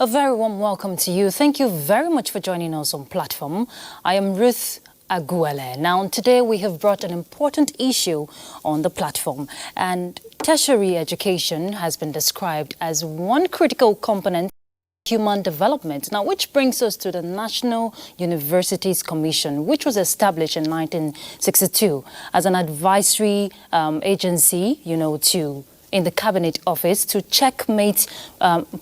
A very warm welcome to you. Thank you very much for joining us on platform. I am Ruth Aguele. Now, today we have brought an important issue on the platform, and tertiary education has been described as one critical component of human development. Now, which brings us to the National Universities Commission, which was established in 1962 as an advisory agency, in the Cabinet Office to checkmate,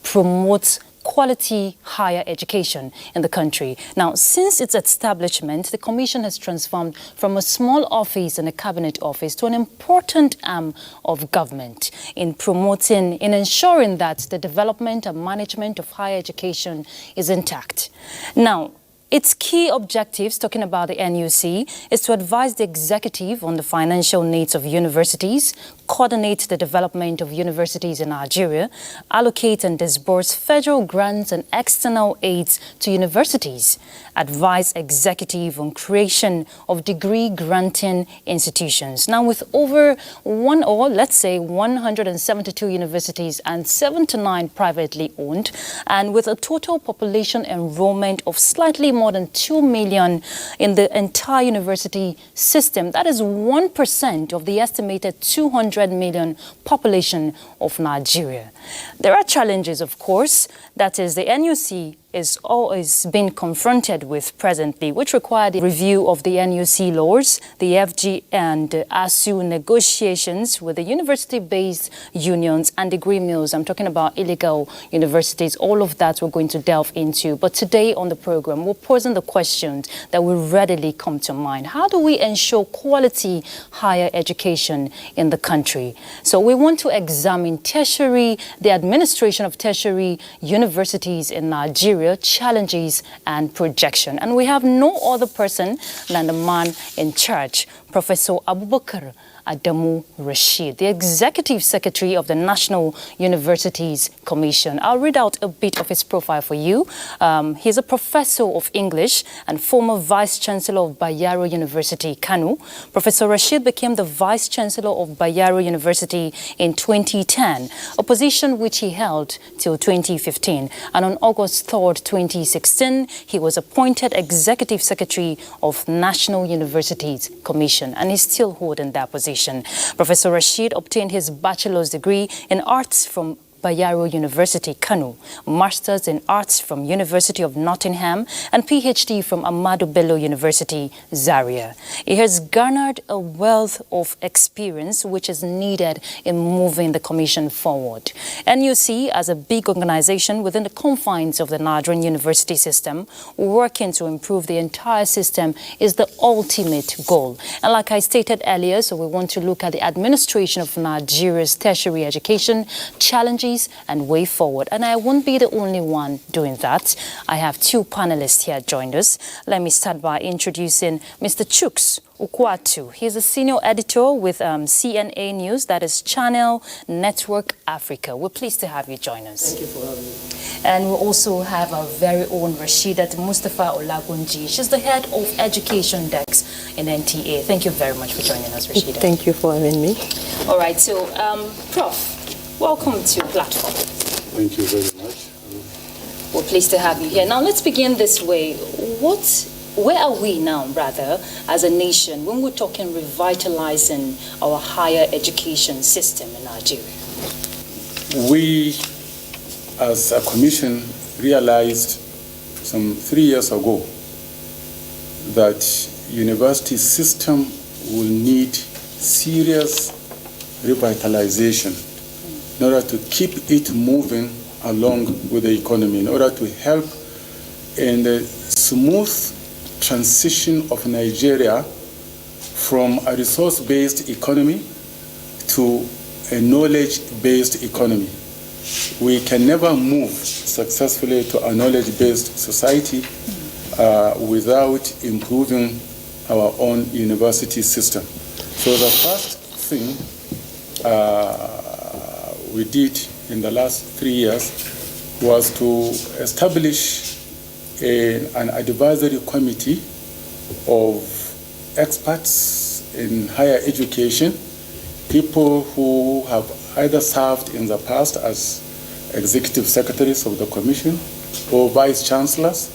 promote quality higher education in the country. Now, since its establishment, the Commission has transformed from a small office in a Cabinet Office to an important arm of government in ensuring that the development and management of higher education is intact. Now, its key objectives, talking about the NUC, is to advise the executive on the financial needs of universities, coordinate the development of universities in Nigeria, allocate and disburse federal grants and external aids to universities, advise executive on creation of degree-granting institutions. Now, with over 172 universities and 79 privately owned, and with a total population enrollment of slightly more than 2 million in the entire university system, that is 1% of the estimated 200 million population of Nigeria. There are challenges, of course, that is the NUC is always being confronted with presently, which require the review of the NUC laws, the FG and ASU negotiations with the university-based unions and degree mills. I'm talking about illegal universities. All of that we're going to delve into. But today on the program, we're posing the questions that will readily come to mind. How do we ensure quality higher education in the country? So we want to examine the administration of tertiary universities in Nigeria, challenges and projection. And we have no other person than the man in charge, Professor Abubakar Adamu Rashid, the Executive Secretary of the National Universities Commission. I'll read out a bit of his profile for you. He's a professor of English and former Vice Chancellor of Bayero University, Kano. Professor Rashid became the Vice Chancellor of Bayero University in 2010, a position which he held till 2015. And on August 3rd, 2016, he was appointed Executive Secretary of National Universities Commission, and he's still holding that position. Professor Rashid obtained his bachelor's degree in arts from Bayero University, Kano, Master's in Arts from University of Nottingham, and PhD from Ahmadu Bello University, Zaria. He has garnered a wealth of experience which is needed in moving the Commission forward. NUC, as a big organization within the confines of the Nigerian university system, working to improve the entire system is the ultimate goal. And like I stated earlier, so we want to look at the administration of Nigeria's tertiary education, challenges and way forward. And I won't be the only one doing that. I have two panelists here joined us. Let me start by introducing Mr. Chuks Ukwatu. He's a senior editor with CNA News, that is Channel Network Africa. We're pleased to have you join us. Thank you for having me. And we also have our very own Rashidat Mustafa Olagunji. She's the head of Education Desk in NTA. Thank you very much for joining us, Rashidat. Thank you for having me. All right, so Prof, welcome to Platform. Thank you very much. We're pleased to have you here. Now, let's begin this way. Where are we now, rather, as a nation, when we're talking revitalizing our higher education system in Nigeria? We, as a commission, realized some 3 years ago that university system will need serious revitalization in order to keep it moving along with the economy, in order to help in the smooth transition of Nigeria from a resource-based economy to a knowledge-based economy. We can never move successfully to a knowledge-based society without improving our own university system. So the first thing we did in the last 3 years was to establish an advisory committee of experts in higher education, people who have either served in the past as executive secretaries of the commission, or vice chancellors,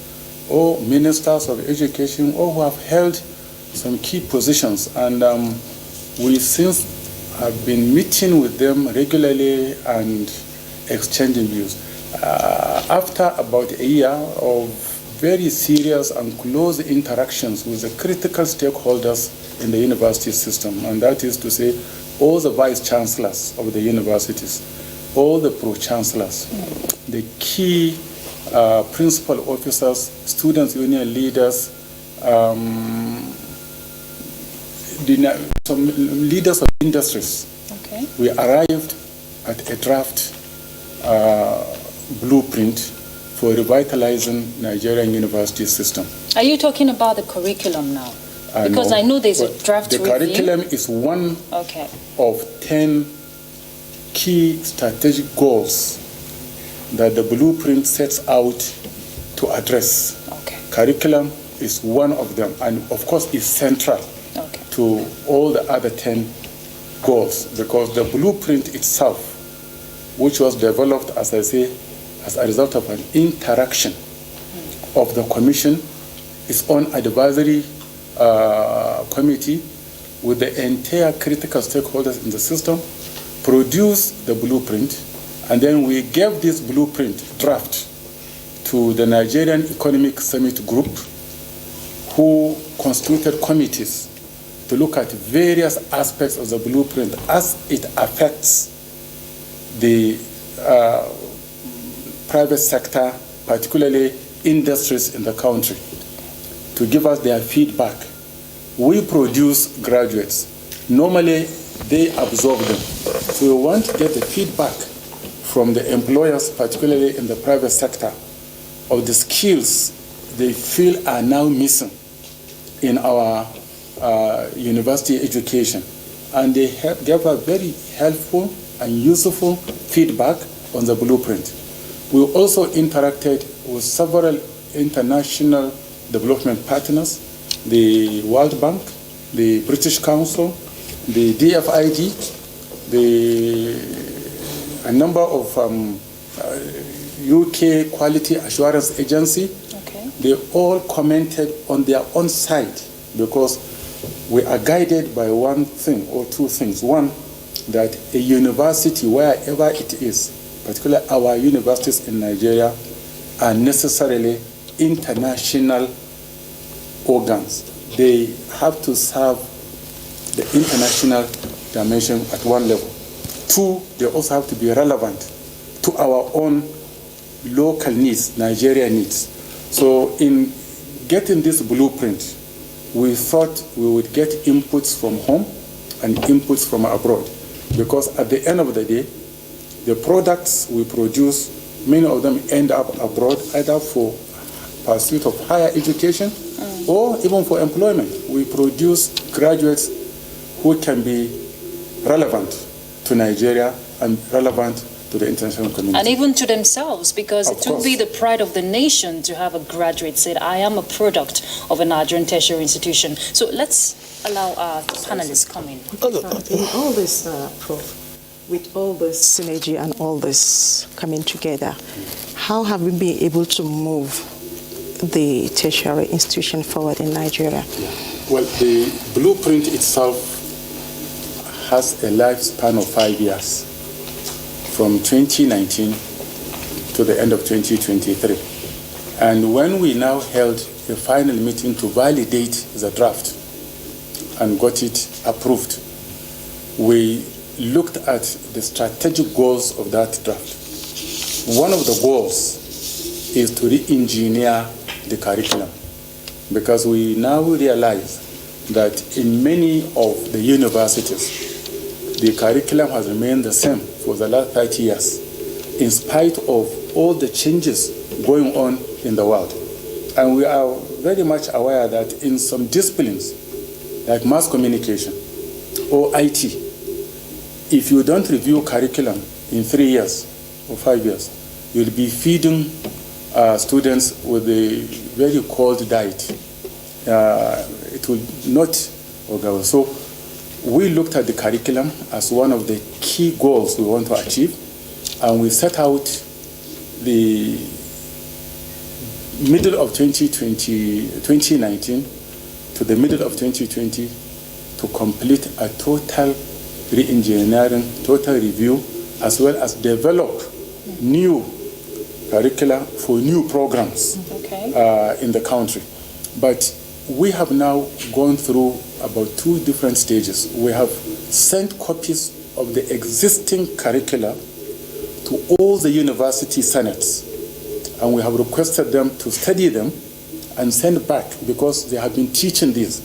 or ministers of education, or who have held some key positions. And we since have been meeting with them regularly and exchanging views. After about a year of very serious and close interactions with the critical stakeholders in the university system, and that is to say, all the vice chancellors of the universities, all the pro-chancellors, the key principal officers, students' union leaders, some leaders of industries. Okay. We arrived at a draft blueprint for revitalizing Nigerian university system. Are you talking about the curriculum now? Because I know there's a draft review. The curriculum is one of 10 key strategic goals that the blueprint sets out to address. Okay. Curriculum is one of them, and of course is central to all the other 10 goals, because the blueprint itself, which was developed, as I say, as a result of an interaction of the commission, its own advisory committee with the entire critical stakeholders in the system, produced the blueprint, and then we gave this blueprint draft to the Nigerian Economic Summit Group, who constituted committees to look at various aspects of the blueprint as it affects the private sector, particularly industries in the country, to give us their feedback. We produce graduates. Normally, they absorb them. So we want to get the feedback from the employers, particularly in the private sector, of the skills they feel are now missing in our university education. And they gave a very helpful and useful feedback on the blueprint. We also interacted with several international development partners, the World Bank, the British Council, the DFID, a number of UK Quality Assurance Agency. Okay. They all commented on their own side, because we are guided by one thing or two things. One, that a university, wherever it is, particularly our universities in Nigeria, are necessarily international organs. They have to serve the international dimension at one level. Two, they also have to be relevant to our own local needs, Nigeria needs. So in getting this blueprint, we thought we would get inputs from home and inputs from abroad, because at the end of the day, the products we produce, many of them end up abroad, either for pursuit of higher education or even for employment. We produce graduates who can be relevant to Nigeria and relevant to the international community. And even to themselves, because it would be the pride of the nation to have a graduate say, I am a product of a Nigerian tertiary institution. So let's allow our panelists come in. In all this, Prof, with all this synergy and all this coming together, how have we been able to move the tertiary institution forward in Nigeria? Well, the blueprint itself has a lifespan of 5 years, from 2019 to the end of 2023. And when we now held a final meeting to validate the draft and got it approved, we looked at the strategic goals of that draft. One of the goals is to re-engineer the curriculum, because we now realize that in many of the universities, the curriculum has remained the same for the last 30 years, in spite of all the changes going on in the world. And we are very much aware that in some disciplines, like mass communication or IT, if you don't review curriculum in 3 years or 5 years, you'll be feeding students with a very cold diet. It will not go. So we looked at the curriculum as one of the key goals we want to achieve, and we set out the middle of 2019 to the middle of 2020 to complete a total re-engineering, total review, as well as develop new curricula for new programs in the country. But we have now gone through about 2 different stages. We have sent copies of the existing curricula to all the university senates, and we have requested them to study them and send back, because they have been teaching these.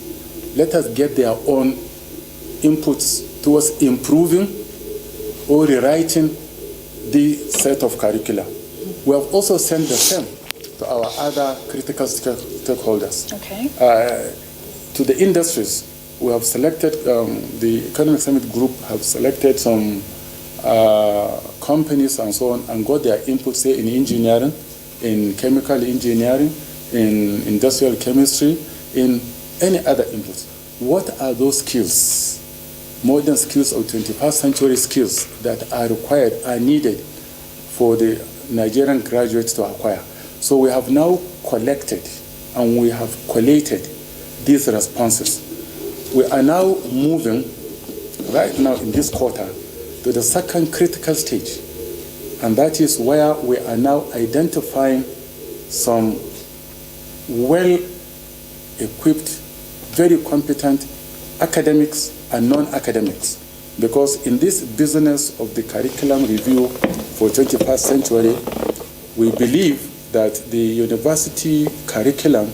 Let us get their own inputs towards improving or rewriting the set of curricula. We have also sent the same to our other critical stakeholders. To the industries, we have selected, the Economic Summit Group have selected some companies and so on, and got their input, say, in engineering, in chemical engineering, in industrial chemistry, in any other inputs. What are those skills, modern skills or 21st century skills that are required, are needed for the Nigerian graduates to acquire? So we have now collected and we have collated these responses. We are now moving right now in this quarter to the second critical stage, and that is where we are now identifying some well-equipped, very competent academics and non-academics. Because in this business of the curriculum review for 21st century, we believe that the university curriculum,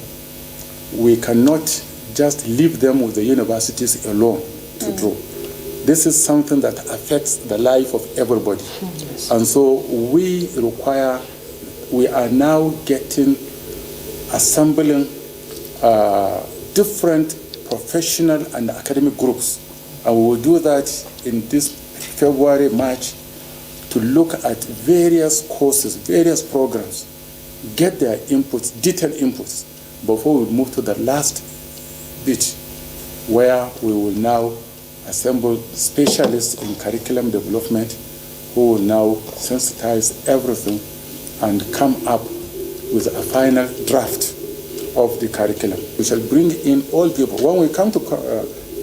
we cannot just leave them with the universities alone to draw. This is something that affects the life of everybody. Yes. And so we are now assembling different professional and academic groups. And we will do that in this February, March, to look at various courses, various programs, get their inputs, detailed inputs, before we move to the last bit, where we will now assemble specialists in curriculum development who will now sensitize everything and come up with a final draft of the curriculum. We shall bring in all people. When we come to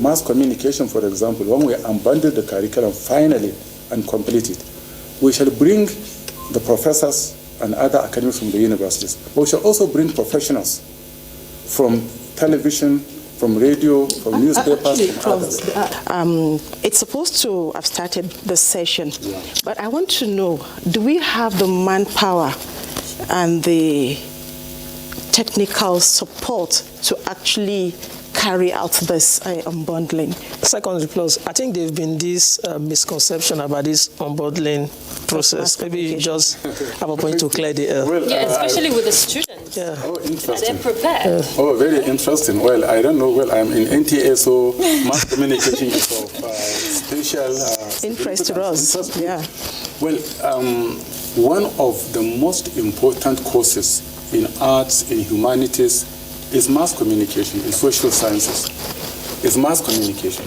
mass communication, for example, when we unbundle the curriculum finally and complete it, we shall bring the professors and other academics from the universities. But we shall also bring professionals from television, from radio, from newspapers, and others. It's supposed to have started the session, but I want to know, do we have the manpower and the technical support to actually carry out this unbundling? Secondly, plus, I think there's been this misconception about this unbundling process. Maybe you just have a point to clear the air. Well, especially with the students. Yeah. Oh, interesting. They're prepared. Oh, very interesting. Well, I don't know. Well, I'm in NTA, so mass communication is of special interest to us. Yeah. Well, one of the most important courses in arts, in humanities, is mass communication, in social sciences. It's mass communication.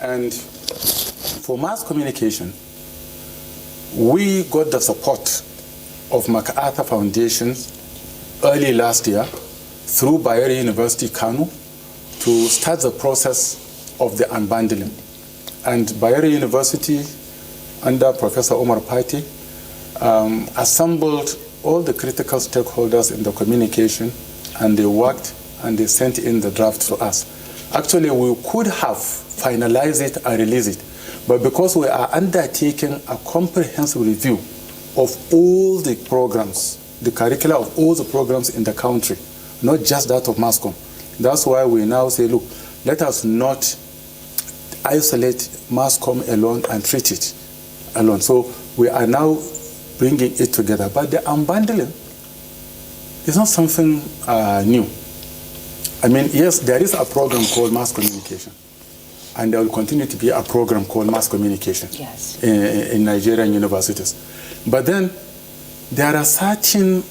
And for mass communication, we got the support of MacArthur Foundation early last year through Bayero University, Kano, to start the process of the unbundling. And Bayero University, under Professor Omar Pati, assembled all the critical stakeholders in the communication, and they worked and they sent in the draft to us. Actually, we could have finalized it and released it, but because we are undertaking a comprehensive review of all the programs, the curricula of all the programs in the country, not just that of MASCOM. That's why we now say, look, let us not isolate MASCOM alone and treat it alone. So we are now bringing it together. But the unbundling is not something new. I mean, yes, there is a program called mass communication, and there will continue to be a program called mass communication in Nigerian universities. But then there are certain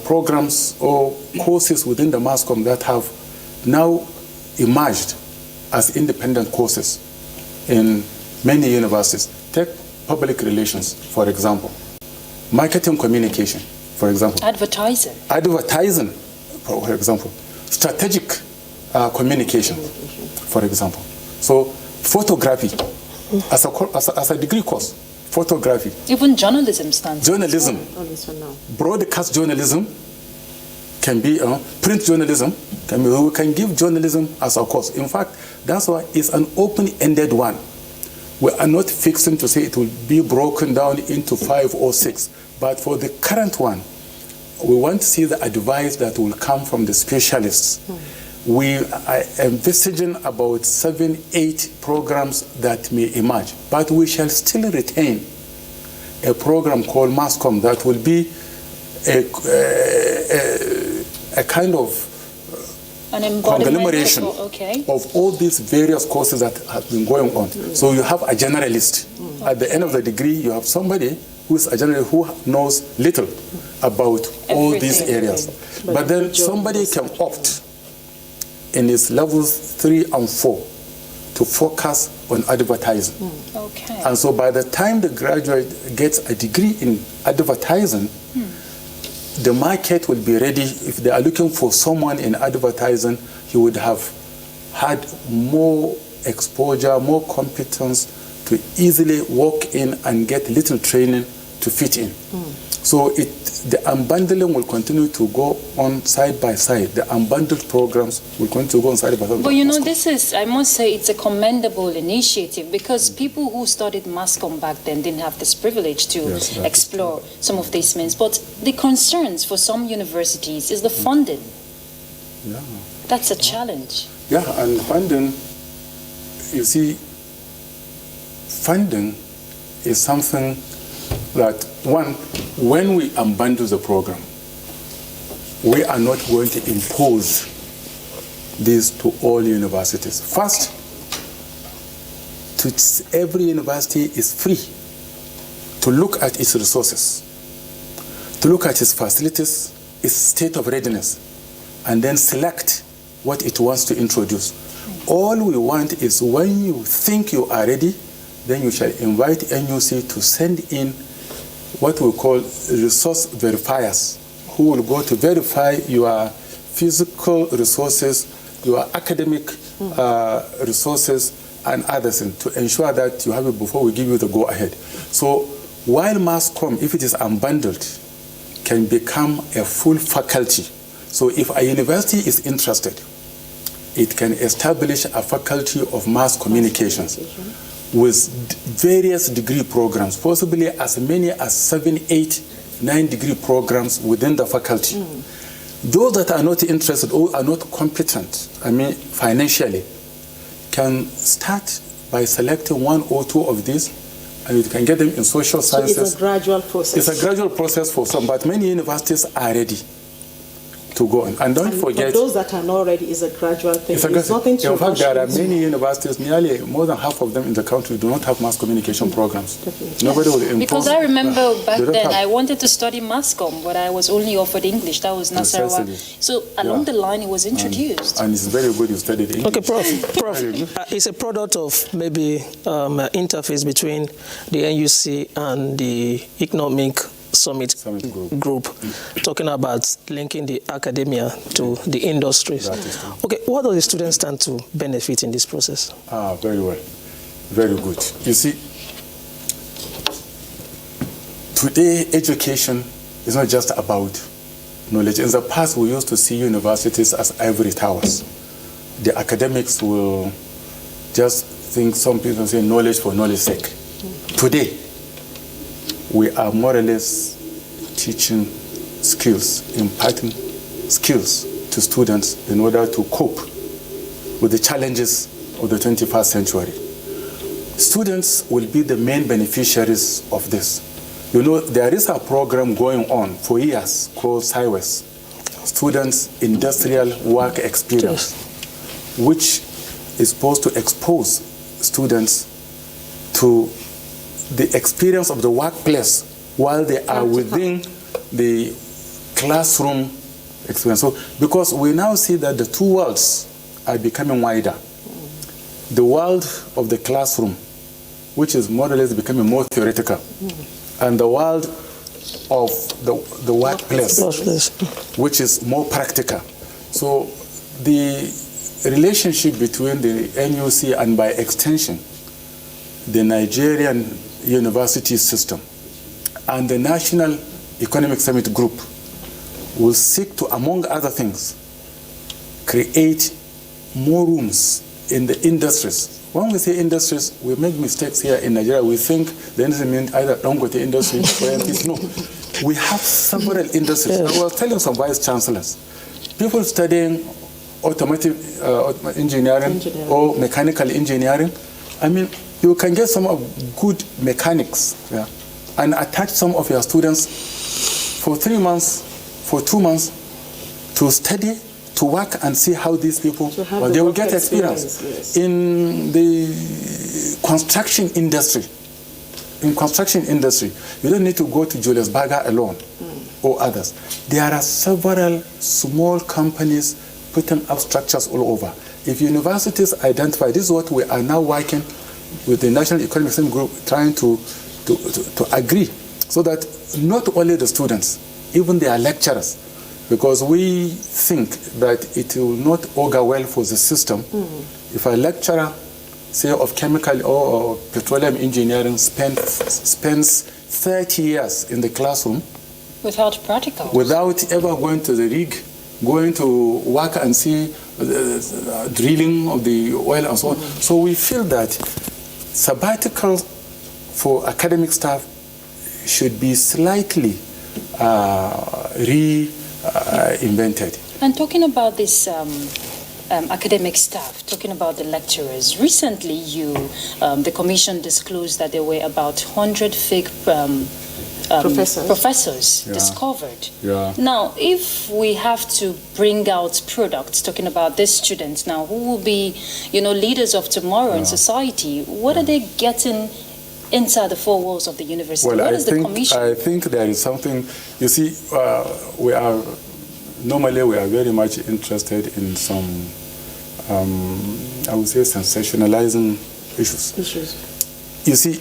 programs or courses within the MASCOM that have now emerged as independent courses in many universities. Take public relations, for example. marketing communication, for example. Advertising. Advertising, for example. Strategic communication, for example. So photography, as a degree course, photography. Even journalism stands. Journalism. Broadcast journalism can be print journalism. We can give journalism as a course. In fact, that's why it's an open-ended one. We are not fixing to say it will be broken down into 5 or 6. But for the current one, we want to see the advice that will come from the specialists. We are envisaging about 7, 8 programs that may emerge. But we shall still retain a program called MassCom that will be a kind of conglomeration of all these various courses that have been going on. So you have a generalist. At the end of the degree, you have somebody who is a generalist who knows little about all these areas. But then somebody can opt in its levels 3 and 4 to focus on advertising. And so by the time the graduate gets a degree in advertising, the market will be ready. If they are looking for someone in advertising, he would have had more exposure, more competence to easily walk in and get little training to fit in. So the unbundling will continue to go on side by side. The unbundled programs will continue to go on side by side. But you know, this is, I must say, it's a commendable initiative because people who studied MassCom back then didn't have this privilege to explore some of these means. But the concerns for some universities is the funding. Yeah. That's a challenge. Yeah, and funding, you see, funding is something that, one, when we unbundle the program, we are not going to impose this to all universities. First, every university is free to look at its resources, to look at its facilities, its state of readiness, and then select what it wants to introduce. All we want is when you think you are ready, then you shall invite NUC to send in what we call resource verifiers, who will go to verify your physical resources, your academic resources, and others, to ensure that you have it before we give you the go-ahead. So while MassCom, if it is unbundled, can become a full faculty. So if a university is interested, it can establish a faculty of mass communications with various degree programs, possibly as many as 7, 8, 9 degree programs within the faculty. Those that are not interested or are not competent, financially, can start by selecting 1 or 2 of these, and you can get them in social sciences. So it's a gradual process. It's a gradual process for some, but many universities are ready to go on. And don't forget, for those that are not ready, it's a gradual thing. It's nothing to in fact, there are many universities, nearly more than half of them in the country do not have mass communication programs. Nobody will impose. Because I remember back then, I wanted to study MassCom, but I was only offered English. That was Nasarawa. So along the line, it was introduced. And it's very good you studied English. Okay, Prof. It's a product of maybe interface between the NUC and the economic Summit group, talking about linking the academia to the industries. Okay, what do the students stand to benefit in this process? Very well. Very good. You see, today education is not just about knowledge. In the past, we used to see universities as ivory towers. The academics will just think, some people say knowledge for knowledge's sake. Today, we are more or less teaching skills, imparting skills to students in order to cope with the challenges of the 21st century. Students will be the main beneficiaries of this. You know, there is a program going on for years called SIWES, Students Industrial Work Experience, which is supposed to expose students to the experience of the workplace while they are within the classroom experience. So, because we now see that the two worlds are becoming wider. The world of the classroom, which is more or less becoming more theoretical, and the world of the workplace, which is more practical. So the relationship between the NUC and by extension, the Nigerian university system and the National Economic Summit Group will seek to, among other things, create more rooms in the industries. When we say industries, we make mistakes here in Nigeria. We think the industry means either Dangote industry or anything. No, we have several industries. I was telling some vice chancellors, people studying automotive engineering or mechanical engineering, I mean, you can get some of good mechanics, yeah, and attach some of your students for 3 months, for 2 months to study, to work and see how these people, well, they will get experience. Yes. In the construction industry, you don't need to go to Julius Berger alone or others. There are several small companies putting up structures all over. If universities identify, this is what we are now working with the National Economic Summit Group, trying to agree, so that not only the students, even their lecturers, because we think that it will not augur well for the system if a lecturer, say of chemical or petroleum engineering, spends 30 years in the classroom without practical, without ever going to the rig, going to work and see drilling of the oil and so on. So we feel that sabbaticals for academic staff should be slightly reinvented. And talking about this academic staff, talking about the lecturers, recently the commission disclosed that there were about 100 fake professors discovered. Yeah. Now, if we have to bring out products, talking about these students now, who will be, leaders of tomorrow in society, what are they getting inside the four walls of the university? Well, what is the commission? I think there is something, you see, we are very much interested in some, I would say, sensationalizing issues. You see,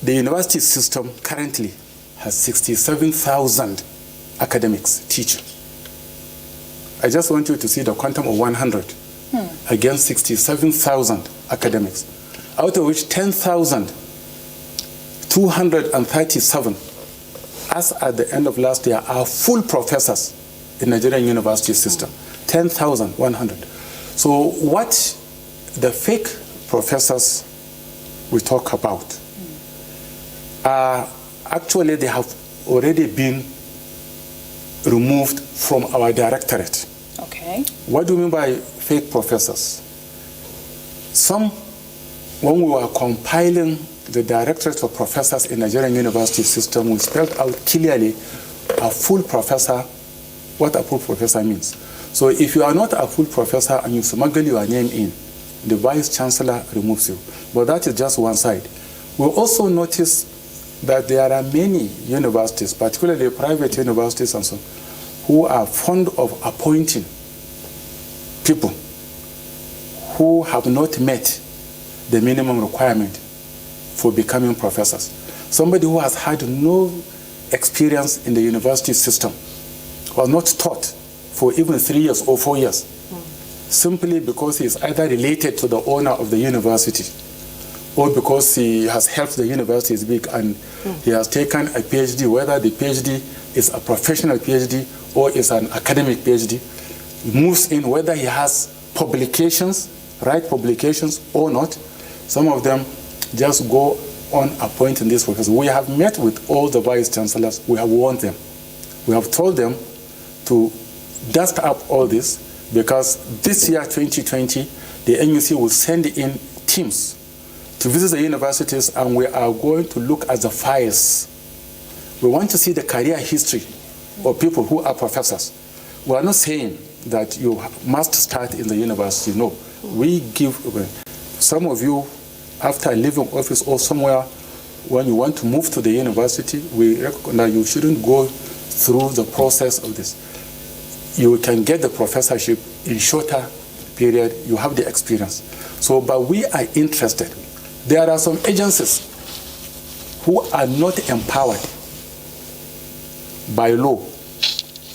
the university system currently has 67,000 academics teaching. I just want you to see the quantum of 100 against 67,000 academics, out of which 10,237, as at the end of last year, are full professors in Nigerian university system. 10,100. So what the fake professors we talk about are actually, they have already been removed from our directorate. Okay. What do you mean by fake professors? Some, when we were compiling the directorate of professors in Nigerian university system, we spelled out clearly a full professor, what a full professor means. So if you are not a full professor and you smuggle your name in, the vice chancellor removes you. But that is just one side. We also notice that there are many universities, particularly private universities and so on, who are fond of appointing people who have not met the minimum requirement for becoming professors. Somebody who has had no experience in the university system, was not taught for even 3 years or 4 years, simply because he is either related to the owner of the university or because he has helped the university is big and he has taken a PhD, whether the PhD is a professional PhD or is an academic PhD, moves in whether he has publications, right publications or not. Some of them just go on appointing these professors. We have met with all the vice chancellors. We have warned them. We have told them to dust up all this, because this year, 2020, the NUC will send in teams to visit the universities, and we are going to look at the files. We want to see the career history of people who are professors. We are not saying that you must start in the university. No. We give, some of you, after leaving office or somewhere, when you want to move to the university, we recognize you shouldn't go through the process of this. You can get the professorship in shorter period. You have the experience. So, but we are interested. There are some agencies who are not empowered by law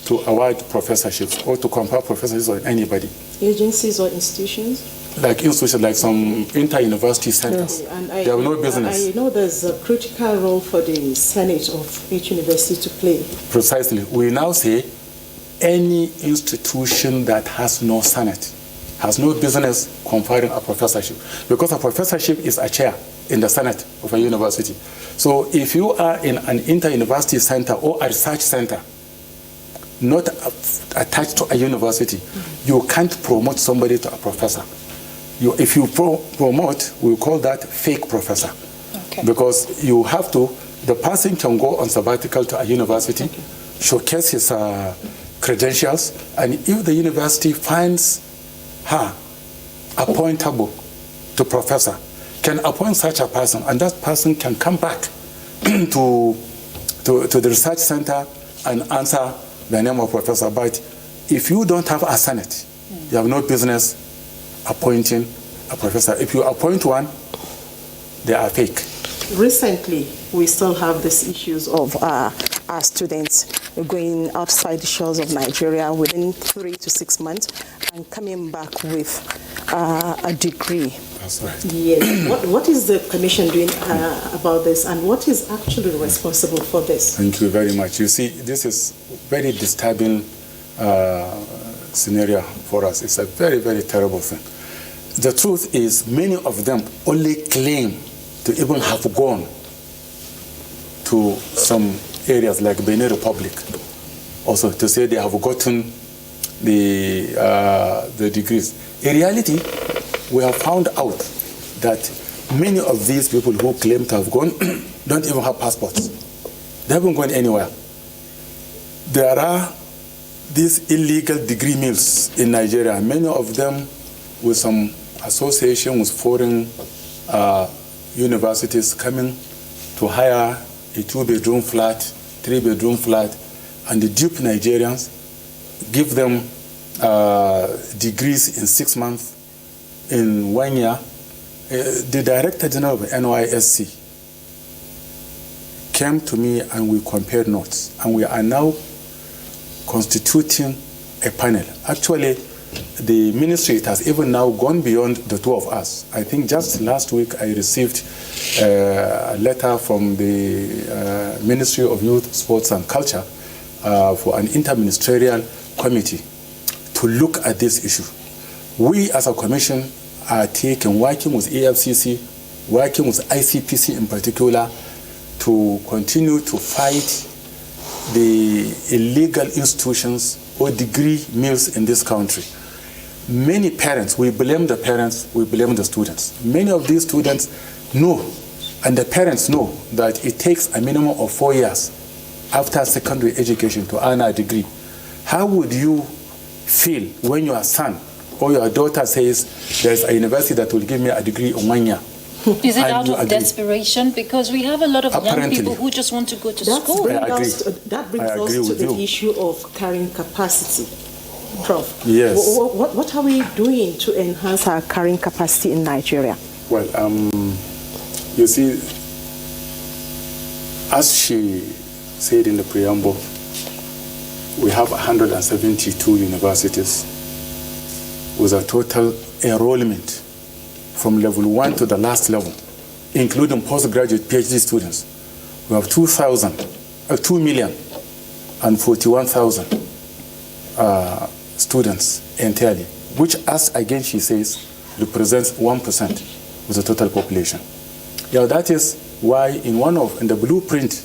to award professorships or to confer professorships on anybody. Agencies or institutions? Like institutions, like some inter-university centers. Yes. And they have no business. I know there's a critical role for the Senate of each university to play. Precisely. We now say any institution that has no Senate has no business conferring a professorship, because a professorship is a chair in the Senate of a university. So if you are in an inter-university center or a research center, not attached to a university, you can't promote somebody to a professor. If you promote, we call that fake professor. Okay. Because you have to, the person can go on sabbatical to a university, showcase his credentials, and if the university finds her appointable to professor, can appoint such a person, and that person can come back to the research center and answer the name of professor. But if you don't have a Senate, you have no business appointing a professor. If you appoint one, they are fake. Recently, we still have these issues of our students going outside the shores of Nigeria within 3 to 6 months and coming back with a degree. That's right. Yes. What is the Commission doing about this, and what is actually responsible for this? Thank you very much. You see, this is very disturbing scenario for us. It's a very, very terrible thing. The truth is, many of them only claim to even have gone to some areas like Benin Republic, also to say they have gotten the degrees. In reality, we have found out that many of these people who claim to have gone don't even have passports. They haven't gone anywhere. There are these illegal degree mills in Nigeria, many of them with some association with foreign universities coming to hire a 2-bedroom flat, 3-bedroom flat, and the dupe Nigerians, give them degrees in 6 months, in 1 year. The Director General of NYSC came to me and we compared notes, and we are now constituting a panel. Actually, the ministry, it has even now gone beyond the two of us. I think just last week I received a letter from the Ministry of Youth, Sports and Culture for an interministerial committee to look at this issue. We as a commission are working with AFCC, working with ICPC in particular, to continue to fight the illegal institutions or degree mills in this country. Many parents, we blame the parents, we blame the students. Many of these students know, and the parents know, that it takes a minimum of 4 years after secondary education to earn a degree. How would you feel when your son or your daughter says, there's a university that will give me a degree in 1 year? Is it out of desperation? Because we have a lot of young people who just want to go to school. That brings us to the issue of carrying capacity, Prof. Yes. What are we doing to enhance our carrying capacity in Nigeria? Well, you see, as she said in the preamble, we have 172 universities with a total enrollment from level 1 to the last level, including postgraduate PhD students. We have 2,041,000 students entirely, which, as again she says, represents 1% of the total population. Yeah, that is why in the blueprint,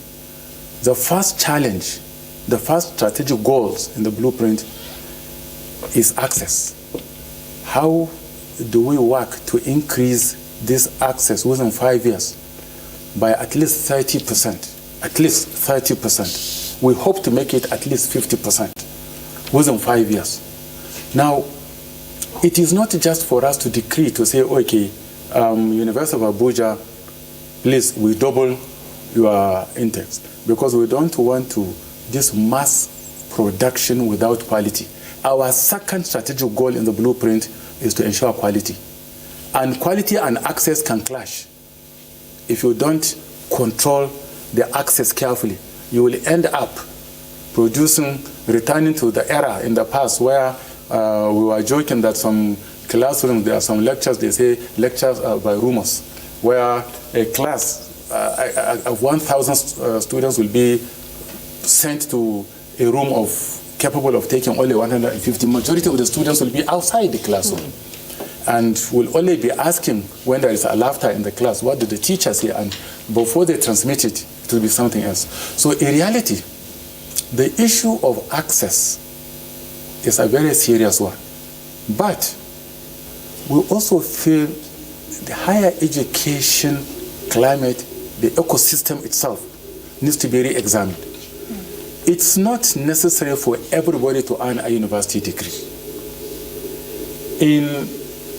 the first challenge, the first strategic goals in the blueprint is access. How do we work to increase this access within 5 years by at least 30%? At least 30%. We hope to make it at least 50% within 5 years. Now, it is not just for us to decree to say, okay, University of Abuja, please, we double your intakes, because we don't want this mass production without quality. Our second strategic goal in the blueprint is to ensure quality. And quality and access can clash. If you don't control the access carefully, you will end up returning to the era in the past where we were joking that some classrooms, there are some lectures, they say lectures by rumors, where a class of 1,000 students will be sent to a room capable of taking only 150. Majority of the students will be outside the classroom. And will only be asking when there is a laughter in the class, what did the teacher say? And before they transmit it, it will be something else. So in reality, the issue of access is a very serious one. But we also feel the higher education climate, the ecosystem itself, needs to be re-examined. It's not necessary for everybody to earn a university degree. In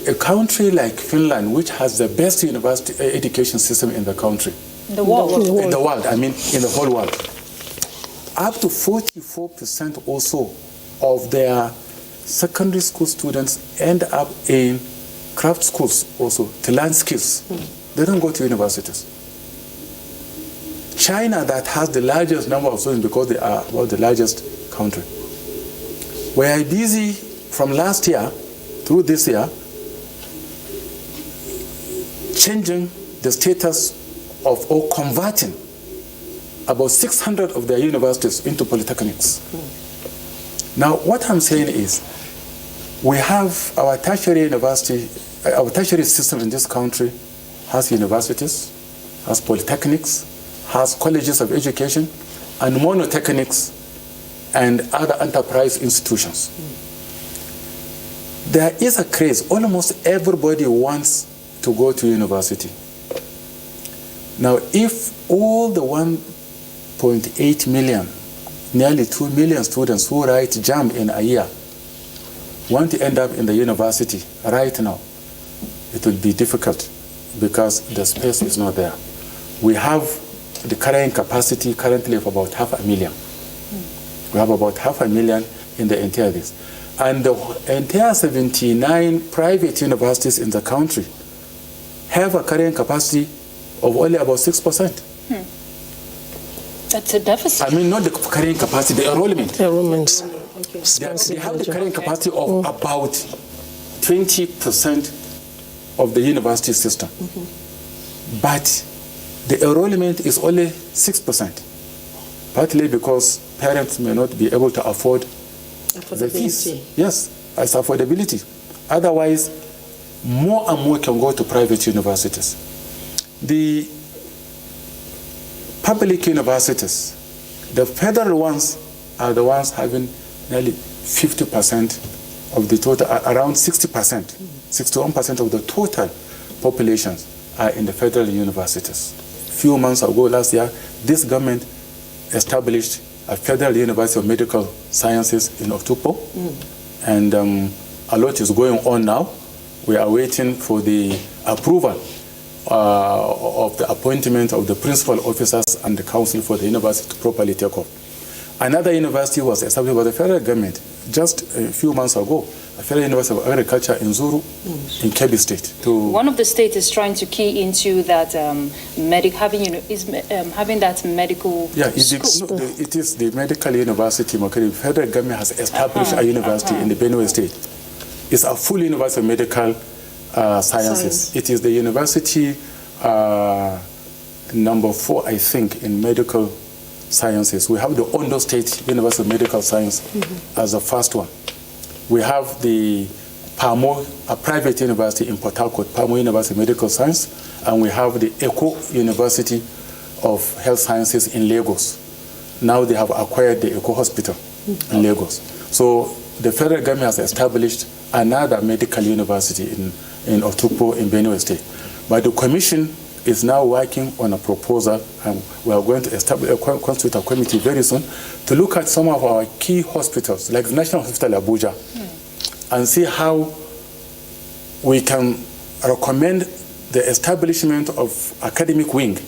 a country like Finland, which has the best university education system in the country. In the world? In the world, I mean in the whole world. Up to 44% also of their secondary school students end up in craft schools also, to learn skills. They don't go to universities. China, that has the largest number of students because they are the largest country. We are busy from last year through this year changing the status of or converting about 600 of their universities into polytechnics. Now, what I'm saying is, we have our tertiary university, our tertiary system in this country has universities, has polytechnics, has colleges of education, and monotechnics, and other enterprise institutions. There is a craze. Almost everybody wants to go to university. Now, if all the 1.8 million, nearly 2 million students who write JAM in a year want to end up in the university right now, it will be difficult because the space is not there. We have the carrying capacity currently of about 500,000. We have about 500,000 in the entire list. And the entire 79 private universities in the country have a carrying capacity of only about 6%. That's a deficit. I mean, not the carrying capacity, the enrollment. Enrollment. They have the carrying capacity of about 20% of the university system. But the enrollment is only 6%, partly because parents may not be able to afford the fees. Yes, it's affordability. Otherwise, more and more can go to private universities. The public universities, the federal ones are the ones having nearly 50% of the total, around 60%, 61% of the total populations are in the federal universities. Few months ago, last year, this government established a Federal University of Medical Sciences in Otukpo, and a lot is going on now. We are waiting for the approval of the appointment of the principal officers and the council for the university to properly take off. Another university was established by the federal government just a few months ago, a Federal University of Agriculture in Zuru, in Kebbi State. One of the states is trying to key into that having that medical school. It is the medical university. The federal government has established a university in the Benue State. It's a full university of medical sciences. It is the university number 4, I think, in medical sciences. We have the Ondo State University of Medical Science as the first one. We have the PAMO, a private university in Port Harcourt, PAMO University of Medical Science, and we have the Eco University of Health Sciences in Lagos. Now they have acquired the Eco Hospital in Lagos. So the federal government has established another medical university in Otukpo in Benue State. But the commission is now working on a proposal, and we are going to constitute a committee very soon to look at some of our key hospitals, like the National Hospital Abuja, and see how we can recommend the establishment of academic wing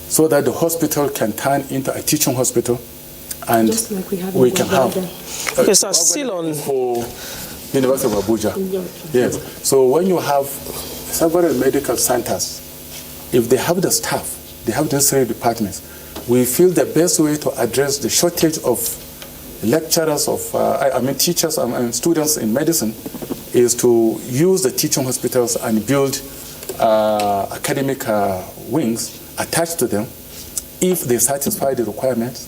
so that the hospital can turn into a teaching hospital, and we can have. Okay, so still on for University of Abuja. Yes. So when you have several medical centers, if they have the staff, they have the necessary departments, we feel the best way to address the shortage of lecturers, teachers and students in medicine is to use the teaching hospitals and build academic wings attached to them. If they satisfy the requirements,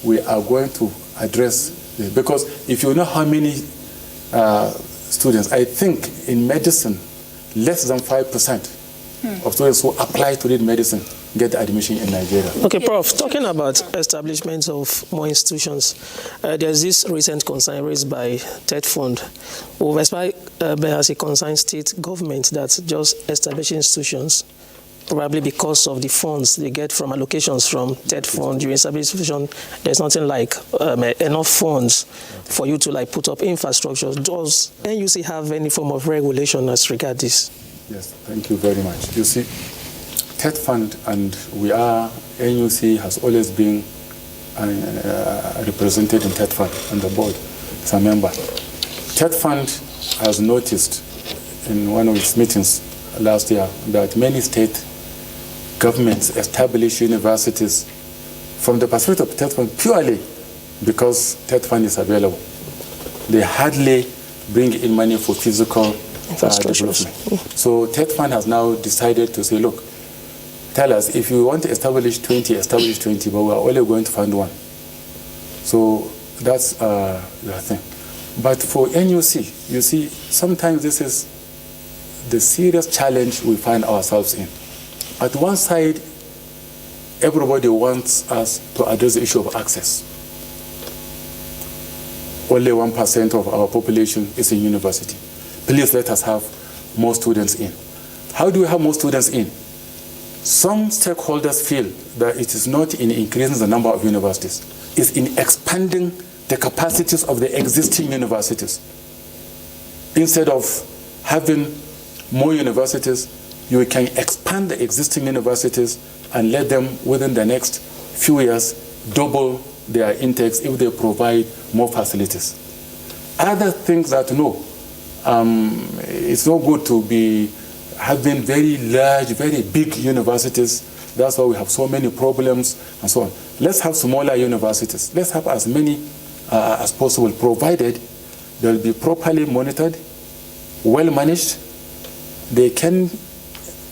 we are going to address this. Because if you know how many students, I think in medicine, less than 5% of students who apply to read medicine get admission in Nigeria. Okay, Prof, talking about establishment of more institutions, there's this recent concern raised by TED Fund, as a concerned state government that just establishing institutions, probably because of the funds they get from allocations from TED Fund. During establishment, there's nothing like enough funds for you to put up infrastructure. Does NUC have any form of regulation as regards this? Yes, thank you very much. You see, TED Fund and NUC has always been represented in TED Fund on the board as a member. TED Fund has noticed in one of its meetings last year that many state governments establish universities from the perspective of TED Fund purely because TED Fund is available. They hardly bring in money for physical development. So TED Fund has now decided to say, look, tell us, if you want to establish 20, establish 20, but we're only going to fund one. So that's the thing. But for NUC, you see, sometimes this is the serious challenge we find ourselves in. At one side, everybody wants us to address the issue of access. Only 1% of our population is in university. Please let us have more students in. How do we have more students in? Some stakeholders feel that it is not in increasing the number of universities, it's in expanding the capacities of the existing universities. Instead of having more universities, you can expand the existing universities and let them, within the next few years, double their intakes if they provide more facilities. Other things that it's not good to be having very large, very big universities. That's why we have so many problems and so on. Let's have smaller universities. Let's have as many as possible, provided they'll be properly monitored, well managed. They can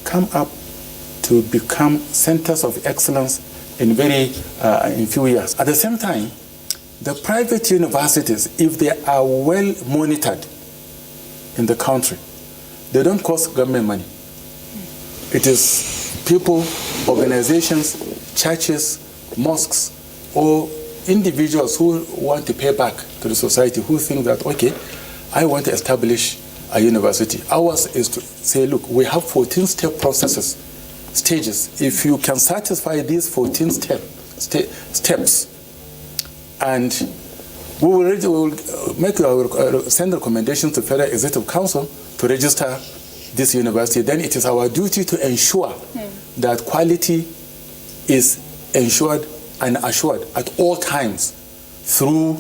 come up to become centers of excellence in few years. At the same time, the private universities, if they are well monitored in the country, they don't cost government money. It is people, organizations, churches, mosques, or individuals who want to pay back to the society, who think that, okay, I want to establish a university. Ours is to say, look, we have 14-step stages. If you can satisfy these 14 steps, and we will send recommendations to Federal Executive Council to register this university. Then it is our duty to ensure that quality is ensured and assured at all times through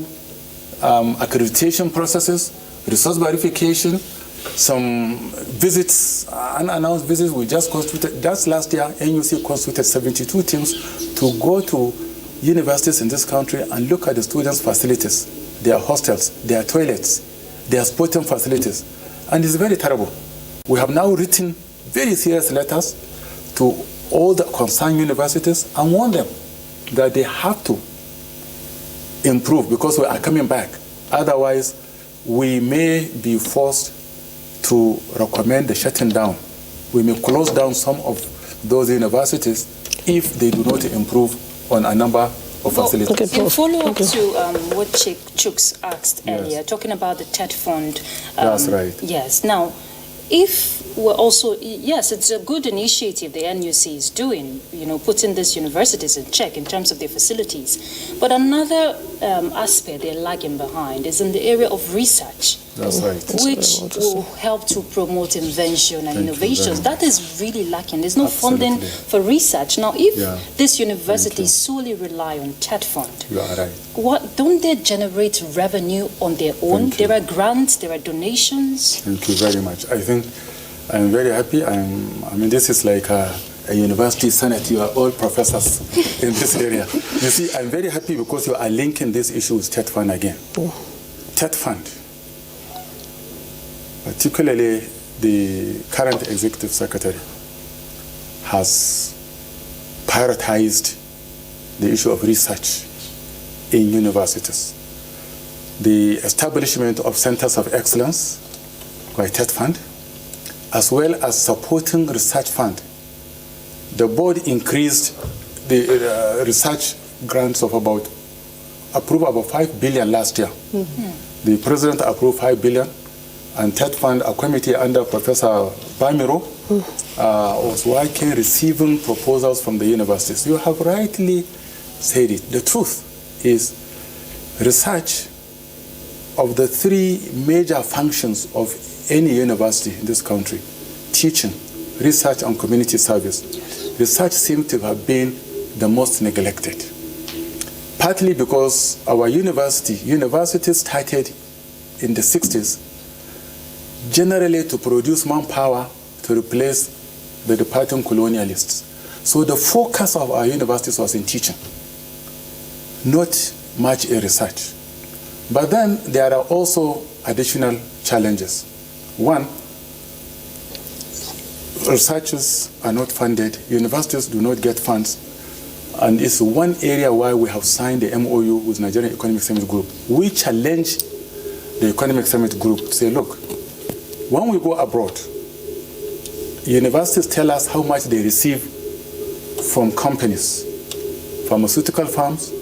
accreditation processes, resource verification, some visits, unannounced visits. We just constituted, just last year, NUC constituted 72 teams to go to universities in this country and look at the students' facilities, their hostels, their toilets, their sporting facilities. And it's very terrible. We have now written very serious letters to all the concerned universities and warn them that they have to improve because we are coming back. Otherwise, we may be forced to recommend the shutting down. We may close down some of those universities if they do not improve on a number of facilities. Okay, in follow-up to what Chooks asked earlier, talking about the TED Fund. That's right. Yes. Now, if we're also, yes, it's a good initiative the NUC is doing, putting these universities in check in terms of their facilities. But another aspect they're lagging behind is in the area of research. That's right. Which will help to promote invention and innovations. That is really lacking. There's no funding for research. Now, if these universities solely rely on TED Fund, you are right. Don't they generate revenue on their own? There are grants, there are donations. Thank you very much. I think I'm very happy. This is like a university senate. You are all professors in this area. You see, I'm very happy because you are linking this issue with TED Fund again. TED Fund, particularly the current executive secretary, has prioritized the issue of research in universities. The establishment of centers of excellence by TED Fund, as well as supporting research fund. The board increased the research grants of approved about 5 billion last year. The president approved 5 billion, and TED Fund, a committee under Professor Bamiro, was working, receiving proposals from the universities. You have rightly said it. The truth is, research, of the three major functions of any university in this country, teaching, research, and community service, research seems to have been the most neglected. Partly because our universities started in the 60s, generally to produce manpower to replace the departing colonialists. So the focus of our universities was in teaching, not much in research. But then there are also additional challenges. One, researchers are not funded, universities do not get funds, and it's one area why we have signed the MOU with Nigerian Economic Summit Group. We challenge the Economic Summit Group to say, look, when we go abroad, universities tell us how much they receive from companies, pharmaceutical firms,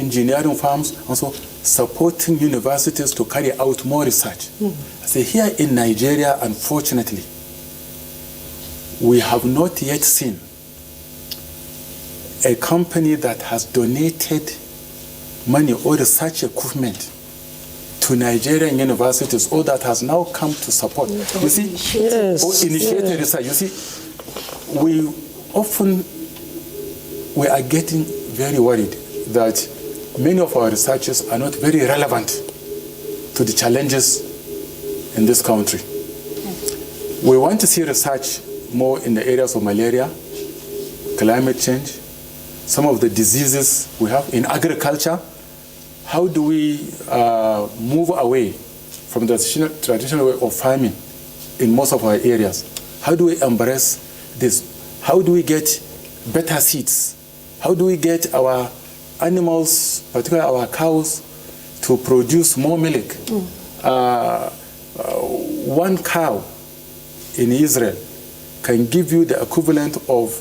engineering firms, also supporting universities to carry out more research. I say here in Nigeria, unfortunately, we have not yet seen a company that has donated money or research equipment to Nigerian universities, or that has now come to support. You see, or initiated research. You see, we are getting very worried that many of our researchers are not very relevant to the challenges in this country. We want to see research more in the areas of malaria, climate change, some of the diseases we have in agriculture. How do we move away from the traditional way of farming in most of our areas? How do we embrace this? How do we get better seeds? How do we get our animals, particularly our cows, to produce more milk? One cow in Israel can give you the equivalent of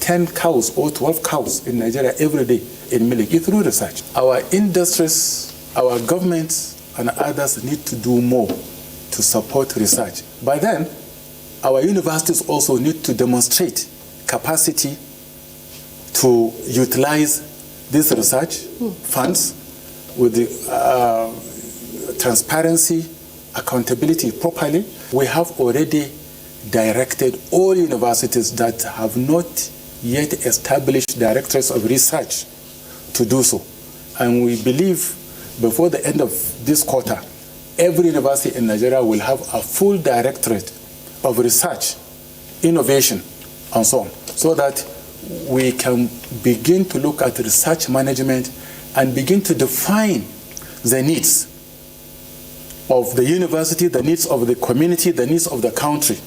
10 cows or 12 cows in Nigeria every day in milk. It's through research. Our industries, our governments, and others need to do more to support research. By then, our universities also need to demonstrate capacity to utilize this research funds with the transparency, accountability properly. We have already directed all universities that have not yet established directorates of research to do so. And we believe before the end of this quarter, every university in Nigeria will have a full directorate of research, innovation, and so on, so that we can begin to look at research management and begin to define the needs of the university, the needs of the community, the needs of the country.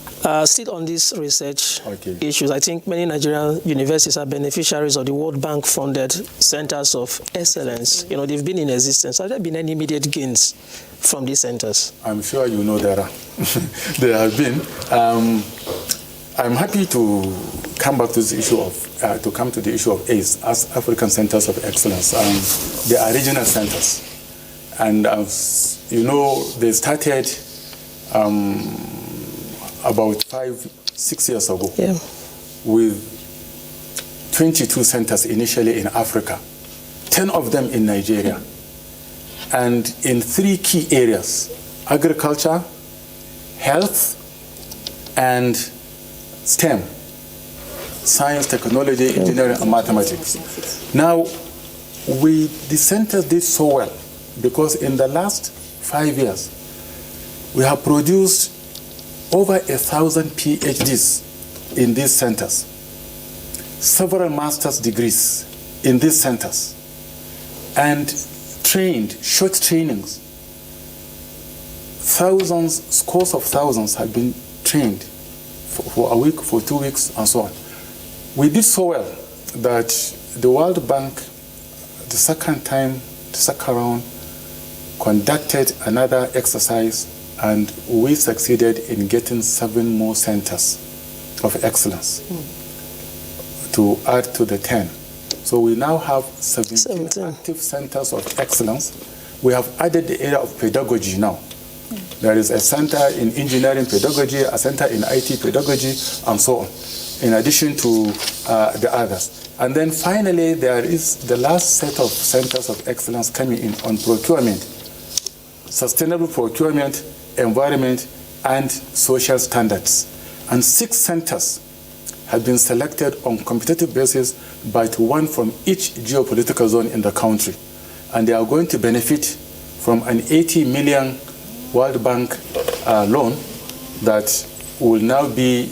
Still on these research issues, I think many Nigerian universities are beneficiaries of the World Bank funded centers of excellence. You know, they've been in existence. Have there been any immediate gains from these centers? I'm sure you know there are. There have been. I'm happy to come back to this issue of the issue of ACE, as African Centers of Excellence. They are regional centers, and you know, they started about 5-6 years ago with 22 centers initially in Africa, 10 of them in Nigeria, and in 3 key areas: agriculture, health, and STEM, science, technology, engineering, and mathematics. Now, the centers did so well because in the last 5 years, we have produced over 1,000 PhDs in these centers, several master's degrees in these centers, and trained, short trainings. Thousands, scores of thousands have been trained for a week, for 2 weeks, and so on. We did so well that the World Bank, the second round, conducted another exercise, and we succeeded in getting 7 more centers of excellence to add to the 10. So we now have 17 active centers of excellence. We have added the area of pedagogy now. There is a center in engineering pedagogy, a center in IT pedagogy, and so on, in addition to the others. And then finally, there is the last set of centers of excellence coming in on procurement, sustainable procurement, environment, and social standards. And 6 centers have been selected on competitive basis, but 1 from each geopolitical zone in the country. And they are going to benefit from an 80 million World Bank loan that will now be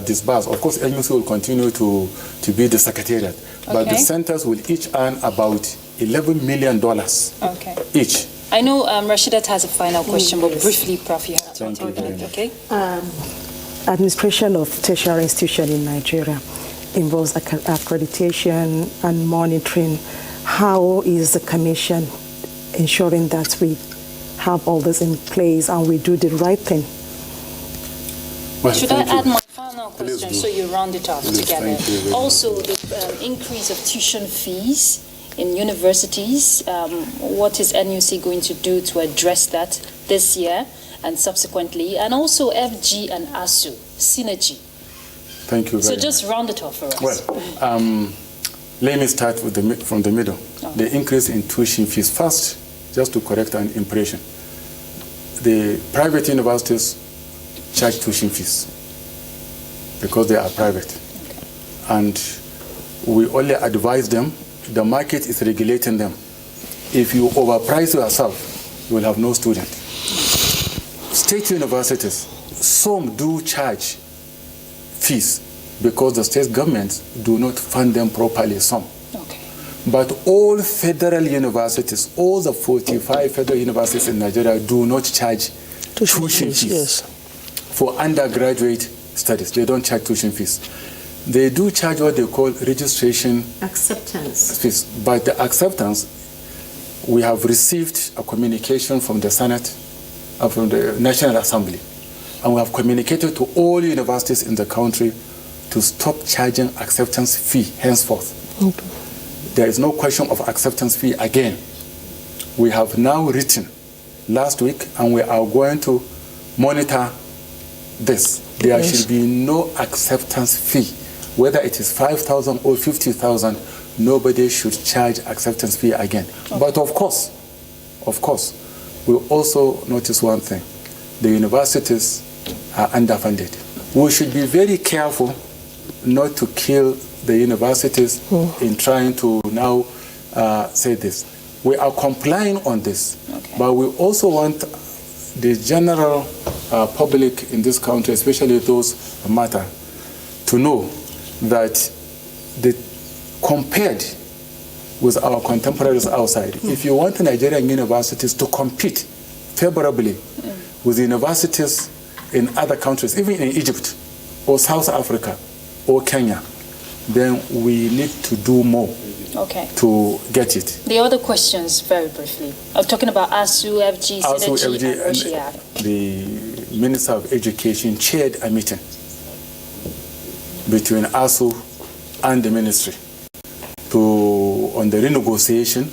disbursed. Of course, NUC will continue to be the secretariat, but the centers will each earn about $11 million each. I know Rashidat has a final question, but briefly, Prof, you have to talk about it, okay? Administration of tertiary institution in Nigeria involves accreditation and monitoring. How is the Commission ensuring that we have all this in place and we do the right thing? Well, should I add my final question so you round it off together? Also, the increase of tuition fees in universities, what is NUC going to do to address that this year and subsequently? And also FG and ASU, synergy. Thank you very much. So just round it off for us. Well, let me start with from the middle. The increase in tuition fees. First, just to correct an impression, the private universities charge tuition fees because they are private. And we only advise them, the market is regulating them. If you overprice yourself, you will have no student. State universities, some do charge fees because the state governments do not fund them properly, some. But all federal universities, all the 45 federal universities in Nigeria do not charge tuition fees for undergraduate studies. They don't charge tuition fees. They do charge what they call registration acceptance fees. But the acceptance, we have received a communication from the Senate and from the National Assembly. And we have communicated to all universities in the country to stop charging acceptance fee henceforth. There is no question of acceptance fee again. We have now written last week, and we are going to monitor this. There should be no acceptance fee. Whether it is 5,000 or 50,000, nobody should charge acceptance fee again. But of course, we also notice one thing. The universities are underfunded. We should be very careful not to kill the universities in trying to now say this. We are complying on this, but we also want the general public in this country, especially those who matter, to know that compared with our contemporaries outside, if you want Nigerian universities to compete favorably with universities in other countries, even in Egypt or South Africa or Kenya, then we need to do more to get it. The other questions, very briefly. I'm talking about ASU, FG, Synergy, and OGR. The Minister of Education chaired a meeting between ASU and the ministry on the renegotiation